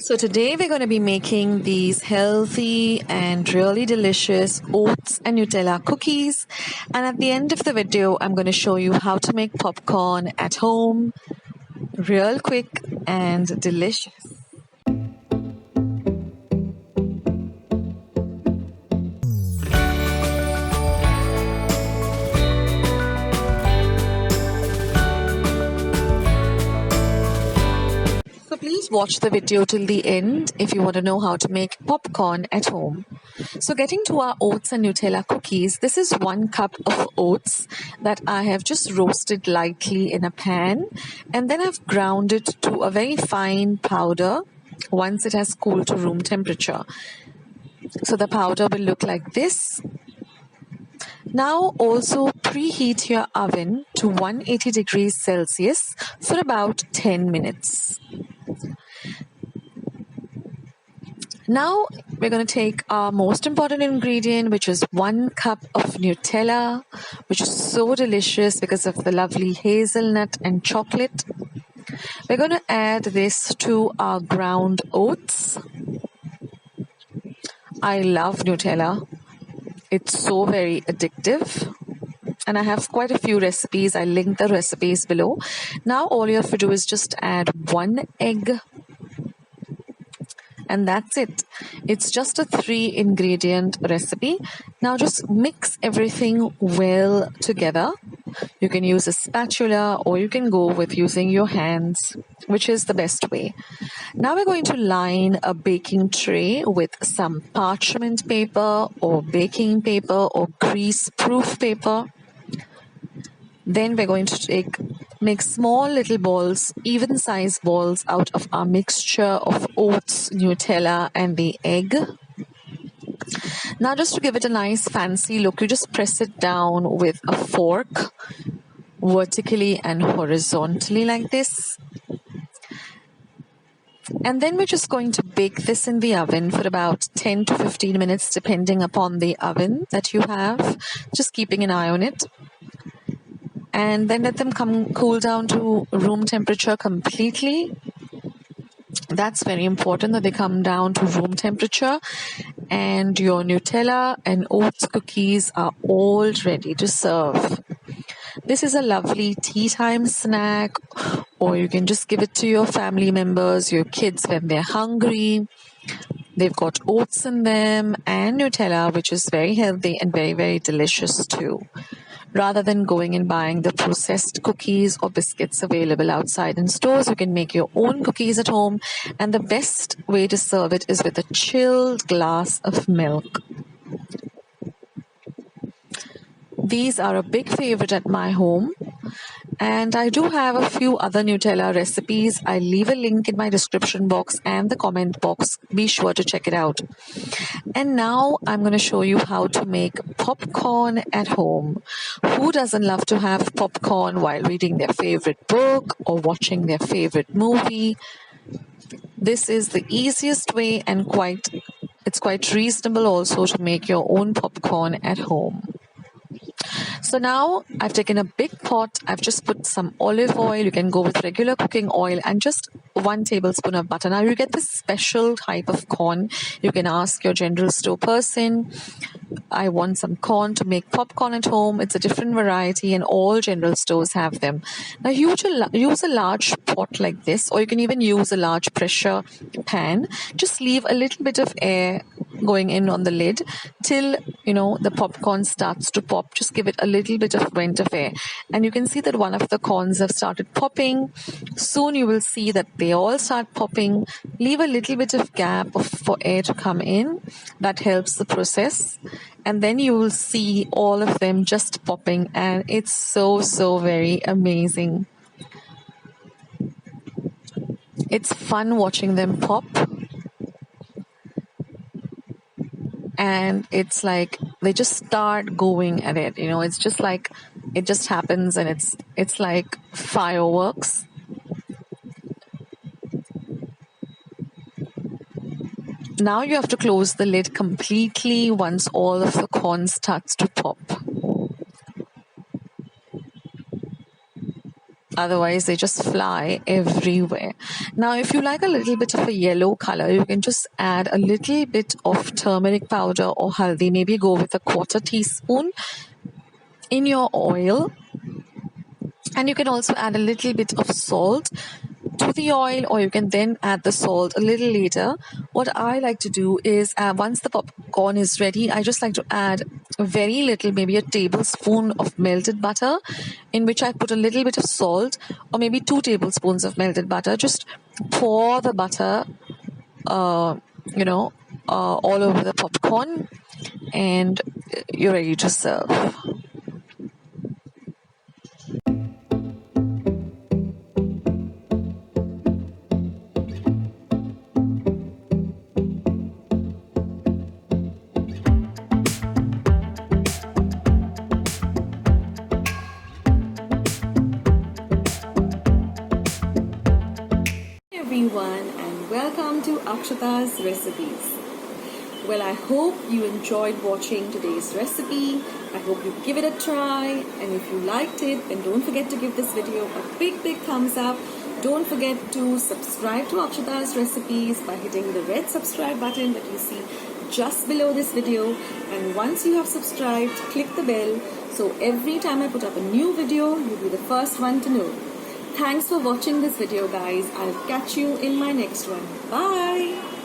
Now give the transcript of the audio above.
So today we're going to be making these healthy and really delicious oats and Nutella cookies. And at the end of the video, I'm going to show you how to make popcorn at home, real quick and delicious. So please watch the video till the end if you want to know how to make popcorn at home. So getting to our oats and Nutella cookies, this is 1 cup of oats that I have just roasted lightly in a pan, and then I've ground it to a very fine powder once it has cooled to room temperature. So the powder will look like this. Now also preheat your oven to 180 degrees Celsius for about 10 minutes. Now we're going to take our most important ingredient, which is 1 cup of Nutella, which is so delicious because of the lovely hazelnut and chocolate. We're going to add this to our ground oats. I love Nutella. It's so very addictive. And I have quite a few recipes. I link the recipes below. Now all you have to do is just add 1 egg. And that's it. It's just a 3-ingredient recipe. Now just mix everything well together. You can use a spatula or you can go with using your hands, which is the best way. Now we're going to line a baking tray with some parchment paper or baking paper or grease-proof paper. Then we're going to make small little balls, even size balls out of our mixture of oats, Nutella and the egg. Now just to give it a nice fancy look, you just press it down with a fork vertically and horizontally like this. And then we're just going to bake this in the oven for about 10 to 15 minutes depending upon the oven that you have, just keeping an eye on it. And then let them cool down to room temperature completely. That's very important that they come down to room temperature. And your Nutella and oats cookies are all ready to serve. This is a lovely tea time snack, or you can just give it to your family members, your kids when they're hungry. They've got oats in them and Nutella, which is very healthy and very, very delicious too. Rather than going and buying the processed cookies or biscuits available outside in stores, you can make your own cookies at home. And the best way to serve it is with a chilled glass of milk. These are a big favorite at my home. And I do have a few other Nutella recipes. I'll leave a link in my description box and the comment box. Be sure to check it out. And now I'm going to show you how to make popcorn at home. Who doesn't love to have popcorn while reading their favorite book or watching their favorite movie? This is the easiest way, and it's quite reasonable also to make your own popcorn at home. So now I've taken a big pot. I've just put some olive oil. You can go with regular cooking oil and just 1 tablespoon of butter. Now you get this special type of corn. You can ask your general store person, I want some corn to make popcorn at home. It's a different variety and all general stores have them. Now use a large pot like this, or you can even use a large pressure pan. Just leave a little bit of air going in on the lid till the popcorn starts to pop. Just give it a little bit of vent of air, and you can see that one of the corns have started popping. Soon you will see that they all start popping. Leave a little bit of gap for air to come in. That helps the process, and then you will see all of them just popping, and it's so very amazing. It's fun watching them pop. And it's like they just start going at it. It's just like it just happens, and it's like fireworks. Now you have to close the lid completely once all of the corn starts to pop. otherwise they just fly everywhere. Now if you like a little bit of a yellow color, you can just add a little bit of turmeric powder or haldi, maybe go with a 1/4 teaspoon in your oil. And you can also add a little bit of salt to the oil, or you can then add the salt a little later. What I like to do is once the popcorn is ready, I just like to add a very little, maybe a tablespoon of melted butter, in which I put a little bit of salt, or maybe 2 tablespoons of melted butter. Just pour the butter all over the popcorn, and you're ready to serve. Everyone, and welcome to Akshata's Recipes. Well, I hope you enjoyed watching today's recipe. I hope you give it a try, and if you liked it, then don't forget to give this video a big thumbs up. Don't forget to subscribe to Akshata's Recipes by hitting the red subscribe button that you see just below this video, and once you have subscribed, click the bell so every time I put up a new video, you'll be the first one to know. Thanks for watching this video, guys. I'll catch you in my next one. Bye!